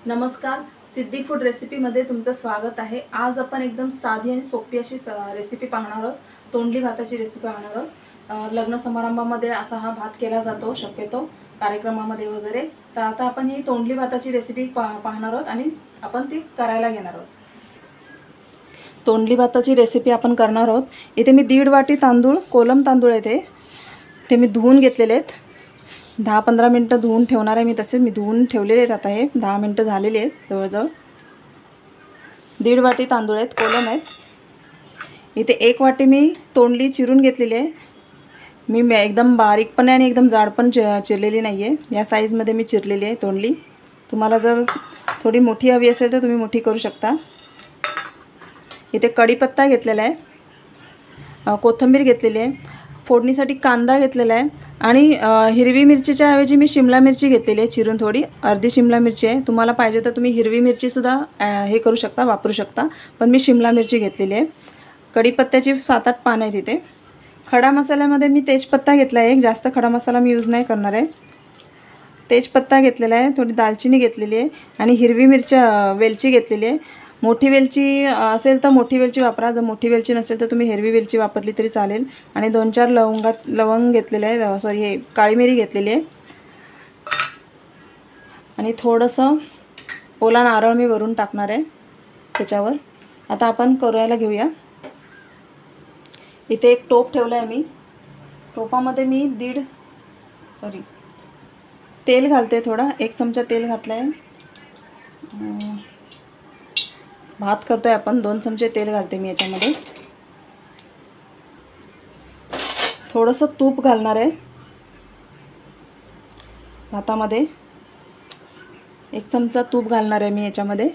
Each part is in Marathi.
नमस्कार, सिद्धी फूड रेसिपीमध्ये तुमचं स्वागत आहे। आज आपण एकदम साधी आणि सोपी अशी रेसिपी पाहणार आहोत। तोंडली भाताची रेसिपी पाहणार आहोत। लग्न समारंभामध्ये असा हा भात केला जातो शक्यतो, कार्यक्रमामध्ये वगैरे। तर आता आपण ही तोंडली भाताची रेसिपी पाहणार आहोत आणि आपण ती करायला घेणार आहोत। तोंडली भाताची रेसिपी आपण करणार आहोत। इथे मी 1.5 वाटी तांदूळ, कोलम तांदूळ आहे ते मी धुवून घेतलेले आहेत। 10-15 मिनिटं धुवून ठेवणार आहे मी। तसेच मी धुवून ठेवलेले आहेत। आता हे 10 मिनिटं झालेले आहेत जवळजवळ। 1.5 वाटी तांदूळ आहेत, कोलम आहेत। इथे 1 वाटी मी तोंडली चिरून घेतलेली आहे। मी एकदम बारीकपणे आणि एकदम जाड पण चिरलेली नाही आहे। या साईजमध्ये मी चिरलेली आहे तोंडली। तुम्हाला जर थोडी मोठी हवी असेल तर तुम्ही मोठी करू शकता। इथे कढीपत्ता घेतलेला आहे, कोथिंबीर घेतलेली आहे, फोडणीसाठी कांदा घेतलेला आहे आणि हिरवी मिरचीच्या ऐवजी मी शिमला मिरची घेतलेली आहे चिरून, थोडी अर्धी शिमला मिरची आहे। तुम्हाला पाहिजे तर तुम्ही हिरवी मिरची सुद्धा हे करू शकता, वापरू शकता, पण मी शिमला मिरची घेतलेली आहे। कढीपत्त्याची 7-8 पानं आहेत इथे। खडा मसाल्यामध्ये मी तेजपत्ता घेतला आहे, जास्त खडा मसाला मी यूज नाही करणार आहे। तेजपत्ता घेतलेला आहे, थोडी दालचिनी घेतलेली आहे आणि हिरवी वेलची घेतलेली आहे। मोठी वेलची असेल तर मोठी वेलची वापरा, जर मोठी वेलची नसेल तर तुम्ही हिरवी वेलची वापरली तरी चालेल। आणि 2-4 लवंग घेतलेले आहे, सॉरी हे काळी मिरी घेतलेली आहे आणि थोडंसं ओला नारळ मी वरून टाकणार आहे त्याच्यावर। आता आपण करायला घेऊया। इथे एक टोप ठेवला आहे मी। टोपामध्ये मी तेल घालते, थोडा 1 चमचा तेल घातला आहे। भात करतोय आपण, 2 चमचे तेल घालते मी याच्यामध्ये। थोडंसं तूप घालणार आहे भातामध्ये, 1 चमचा तूप घालणार आहे मी याच्यामध्ये।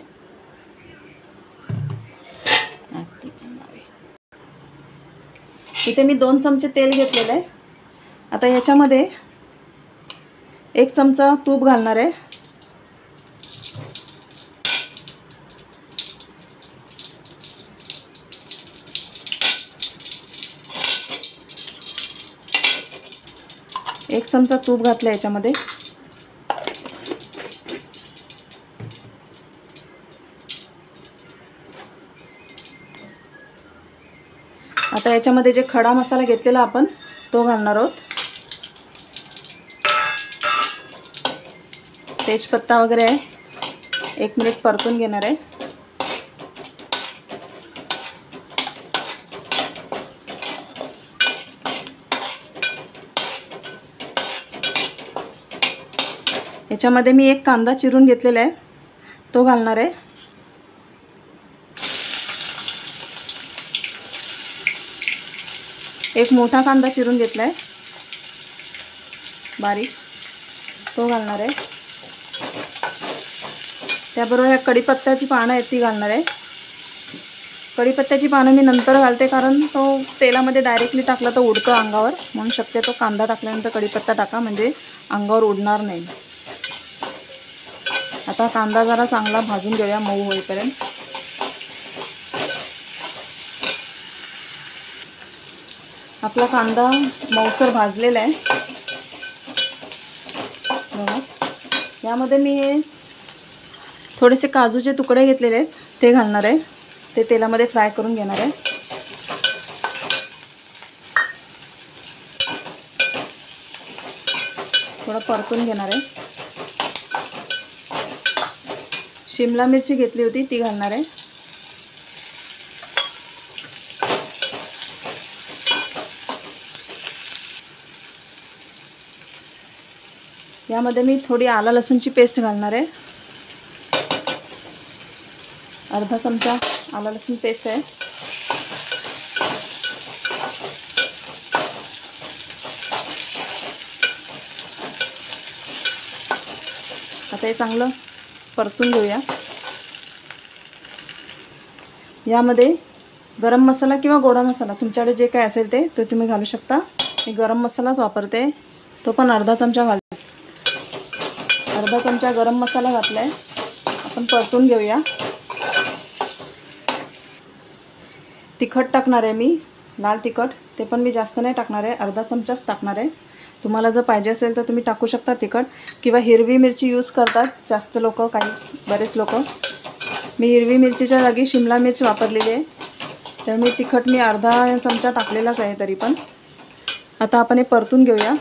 इथे मी 2 चमचे तेल घेतलेलं आहे। आता याच्यामध्ये 1 चमचा तूप घालणार आहे। एक चमचा तूप घातलं याच्यामध्ये। आता याच्यामध्ये जे खडा मसाला घेतलेला आपण तो घालणार आहोत। तेजपत्ता वगैरे आहे, 1 मिनिट परतून घेणार आहे। याच्यामध्ये मी 1 कांदा चिरून घेतलेला आहे तो घालणार आहे। एक मोठा कांदा चिरून घेतला आहे बारीक, तो घालणार आहे। त्याबरोबर ह्या कढीपत्त्याची पानं आहेत ती घालणार आहे। कढीपत्त्याची पानं मी नंतर घालते, कारण तो तेलामध्ये डायरेक्टली टाकला तर उडतो अंगावर, म्हणून शक्यतो कांदा टाकल्यानंतर कढीपत्ता टाका, म्हणजे अंगावर उडणार नाही। आता कांदा जरा चांगला भाजून घेऊया मऊ होईपर्यंत। आपला कांदा मऊसर भाजलेला आहे बघा। यामध्ये मी हे थोडेसे काजूचे तुकडे घेतलेले आहेत ते घालणार आहे, ते तेलामध्ये फ्राय करून घेणार आहे। थोडं परतून घेणार आहे। शिमला मिरची घेतली होती ती घालणार आहे। यामध्ये मी थोडी आला लसूणची पेस्ट घालणार आहे, अर्धा चमचा आला लसूण पेस्ट आहे। आता हे चांगलं परतून घेऊया। यामध्ये गरम मसाला किंवा गोडा मसाला तुमच्याकडे जे काय असेल ते तुम्ही घालू शकता। मी गरम मसालाच वापरते, तो पण अर्धा चमचा घालते। अर्धा चमचा गरम मसाला घातलाय, आपण परतून घेऊया। तिखट टाकणार आहे मी, लाल तिखट, ते पण मी जास्त नाही टाकणार आहे, अर्धा चमचाच टाकणार आहे। तुम्हाला जर पाहिजे असेल तर तुम्ही टाकू शकता तिखट, किंवा हिरवी मिरची यूज करतात जास्त लोक, बरेच लोक. मी हिरवी मिरचीच्या जागी शिमला मिर्च वापरलेली आहे, तर मी तिखट अर्धा चमचा टाकलेलाच आहे तरी पण. आता आपण हे परतून घेऊया.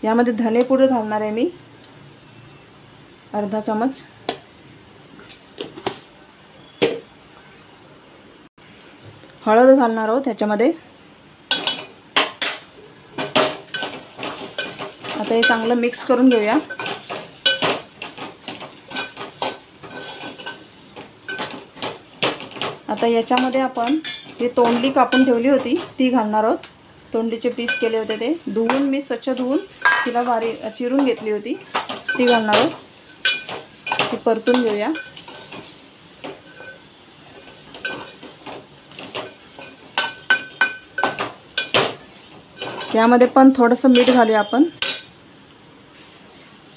यामध्ये धने पूड घालणार आहे मी अर्धा चमच. हळद घालणार आहोत ह्याच्यामध्ये. आता हे चांगलं मिक्स करून घेऊया. आता याच्यामध्ये आपण ही तोंडली कापून ठेवली होती ती घालणार आहोत. तोंडलीचे पीस केले होते ते धुवून, मी स्वच्छ धुवून तिला चिरून घेतली होती, ती घालणार आहोत. ती परतून घेऊया. यामध्ये पण थोडंसं मीठ घालूया आपण.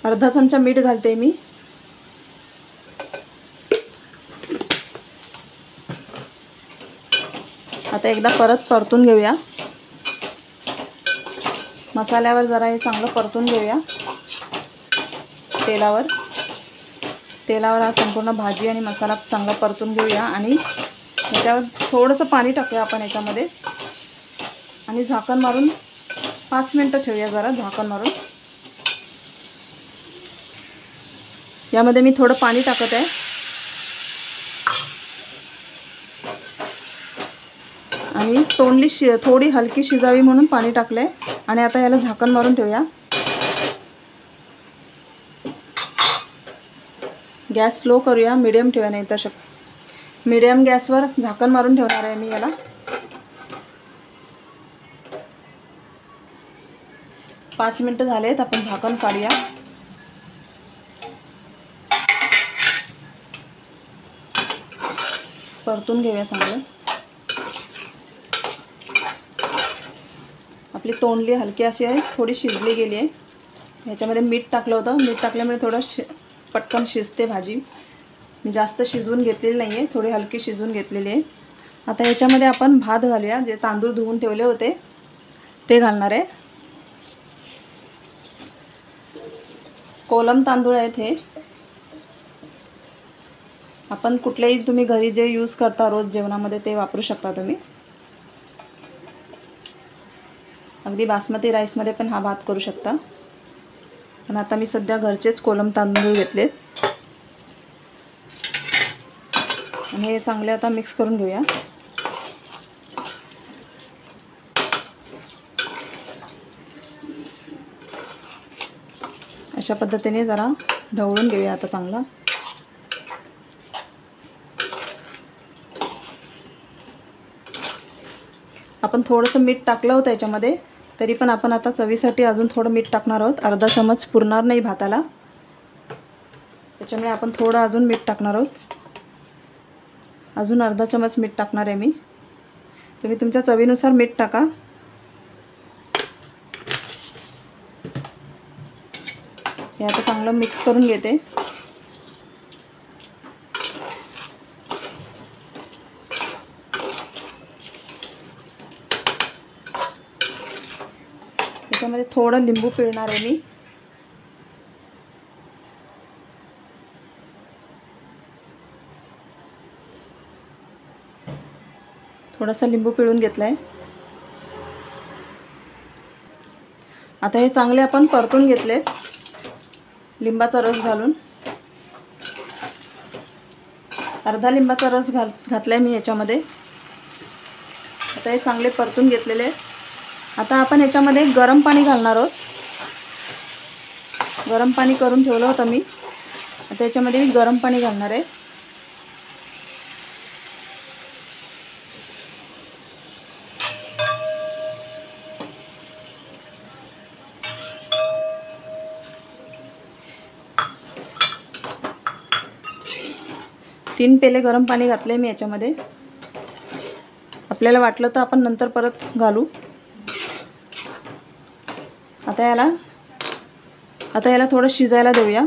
अर्धा चमचा मीठ घालते मी. आता एकदा परत परतून घेऊया. मसाल्यावर जरा हे चांगलं परतून घेऊया. तेलावर हा संपूर्ण भाजी आणि मसाला चांगला परतून घेऊया. आणि याच्यावर थोडंसं पाणी टाकूया आपण याच्यामध्ये, आणि झाकण मारून 5 मिनटं ठेवूया जरा झाकण मारून. यामध्ये मी थोडं पाणी टाकत आहे. आणि तोंडली थोडी हलकी शिजावी म्हणून पाणी टाकलं आहे. आणि आता याला झाकण मारून ठेवूया. गॅस स्लो करूया, मीडियम ठेवूया, नाही तर मीडियम गॅसवर झाकण मारून ठेवणार आहे मी याला. 5 मिनटं झालेत, आपण झाकण काढूया. परतून घेऊया चांगलं. आपली तोंडली हलकी अशी आहे, थोडी शिजली गेली आहे. ह्याच्यामध्ये मीठ टाकलं होतं, मीठ टाकल्यामुळे थोडं पटकन शिजते भाजी. मी जास्त शिजवून घेतलेली नाही आहे, थोडी हलकी शिजवून घेतलेली आहे. आता ह्याच्यामध्ये आपण भात घालूया. जे तांदूळ धुवून ठेवले होते ते घालणार आहे. कोलम तांदूळ आहेत हे. आपण कुठलेही तुम्ही घरी जे यूज करता रोज जेवणामध्ये ते वापरू शकता तुम्ही. अगदी बासमती राईसमध्ये पण हा भात करू शकता. पण आता मी सध्या घरचेच कोलम तांदूळ घेतलेत. आणि हे चांगले आता मिक्स करून घेऊया. अशा पद्धतीने जरा ढवळून घेऊया आता चांगला. आपण थोडंसं मीठ टाकलं होतं याच्यामध्ये, तरी पण आपण आता चवीसाठी अजून थोडं मीठ टाकणार आहोत. अर्धा चमच पुरणार नाही भाताला, त्याच्यामुळे आपण थोडं अजून मीठ टाकणार आहोत. अजून अर्धा चमच मीठ टाकणार आहे मी. तुम्ही तुमच्या चवीनुसार मीठ टाका. हे आता चांगलं मिक्स करून घेते. त्याच्यामध्ये थोडं लिंबू पिळणार आहे मी. थोडासा लिंबू पिळून घेतलाय. आता हे चांगले आपण परतून घेतले लिंबाचा रस घालून. अर्धा लिंबाचा रस घातलाय मी याच्यामध्ये. आता हे चांगले परतून घेतलेले आहेत. आता आपण याच्यामध्ये गरम पाणी घालणार आहोत. गरम पाणी करून ठेवलं होतं मी. आता याच्यामध्ये मी गरम पाणी घालणार आहे. तीन पेले गरम पाणी घातले मी याच्यामध्ये. आपल्याला वाटलं तर आपण नंतर परत घालू. आता याला थोडं शिजायला देऊया.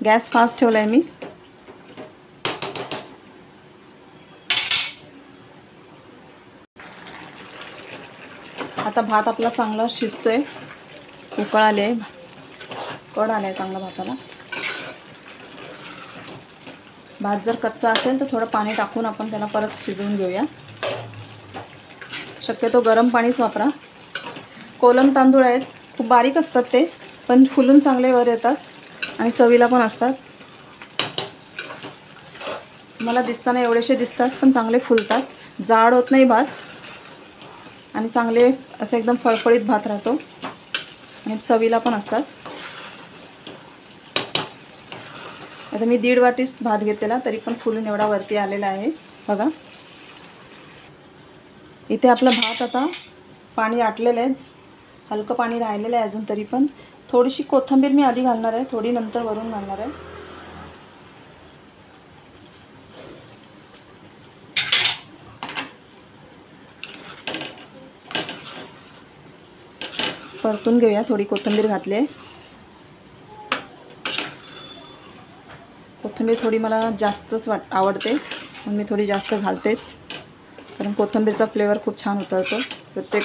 गॅस फास्ट ठेवला आहे मी. आता भात आपला चांगला शिजतोय, उकळ आले, कड आलाय चांगला भाताला. भात जर कच्चा असेल तर थोडं पाणी टाकून आपण त्याला परत शिजवून घेऊया. शक्यतो गरम पाणीच वापरा. कोलम तांदूळ आहेत, खूप बारीक असतात ते, पण फुलून चांगले वर येतात आणि चवीला पण असतात. मला दिसताना एवढेशे दिसतात पण चांगले फुलतात, जाड होत नाही भात आणि चांगले असे एकदम फळफळीत भात राहतो आणि चवीला पण असतात. आता मी 1.5 वाटीच भात घेतलेला, तरी पण फुलून एवढा वरती आलेला आहे बघा. इथे आपला भात आता पाणी आटलेलं आहे, हलकं पाणी राहिलेलं आहे अजून, तरी पण थोडीशी कोथिंबीर मी आधी घालणार आहे, थोडी नंतर वरून घालणार आहे. परतून घेऊया. थोडी कोथिंबीर घातली आहे. कोथिंबीर थोडी मला जास्तच आवडते म्हणून मी थोडी जास्त घालतेच, कारण कोथिंबीरचा फ्लेवर खूप छान उतरतो प्रत्येक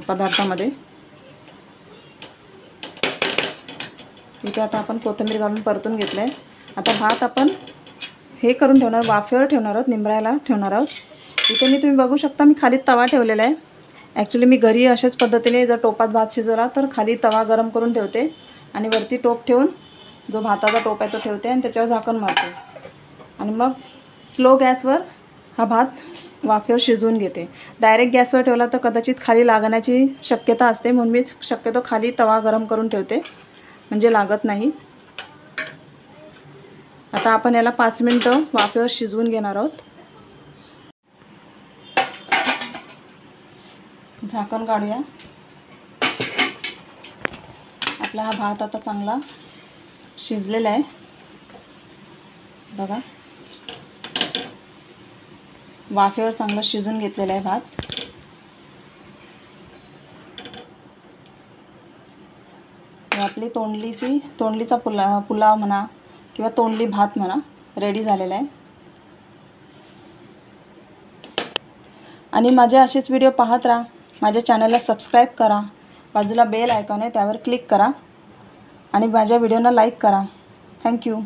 पदार्थामध्ये. इथे आता आपण कोथिंबीर घालून परतून घेतलं आहे. आता भात आपण हे करून ठेवणार, वाफेवर ठेवणार आहोत, निंबरायला ठेवणार आहोत. इथे मी तुम्ही बघू शकता, मी खाली तवा ठेवलेला आहे. ॲक्च्युली मी घरी अशाच पद्धतीने जर टोपात भात शिजवला तर खाली तवा गरम करून ठेवते आणि वरती टोप ठेवून जो भाताचा टोप आहे तो ठेवते आणि त्याच्यावर झाकण मारते आणि मग स्लो गॅसवर हा भात वाफेवर शिजवून घेते. डायरेक्ट गॅसवर ठेवला तर कदाचित खाली लागण्याची शक्यता असते, म्हणून मी शक्यतो खाली तवा गरम करून ठेवते म्हणजे लागत नाही. आता आपण याला 5 मिनिटं वाफेवर शिजवून घेणार आहोत. झाकण काढूया. आपला हा भात आता चांगला शिजलेला आहे बघा. वाफेवर चांगला शिजून घेतलेला आहे भात. आपली तोंडलीचा पुलाव म्हणा किंवा तोंडली भात म्हणा रेडी झालेला आहे. आणि माझे असेच व्हिडिओ पाहत राहा. माझ्या चॅनलला सबस्क्राईब करा, बाजूला बेल आयकॉन आहे त्यावर क्लिक करा आणि माझ्या व्हिडिओला लाईक करा. थँक्यू.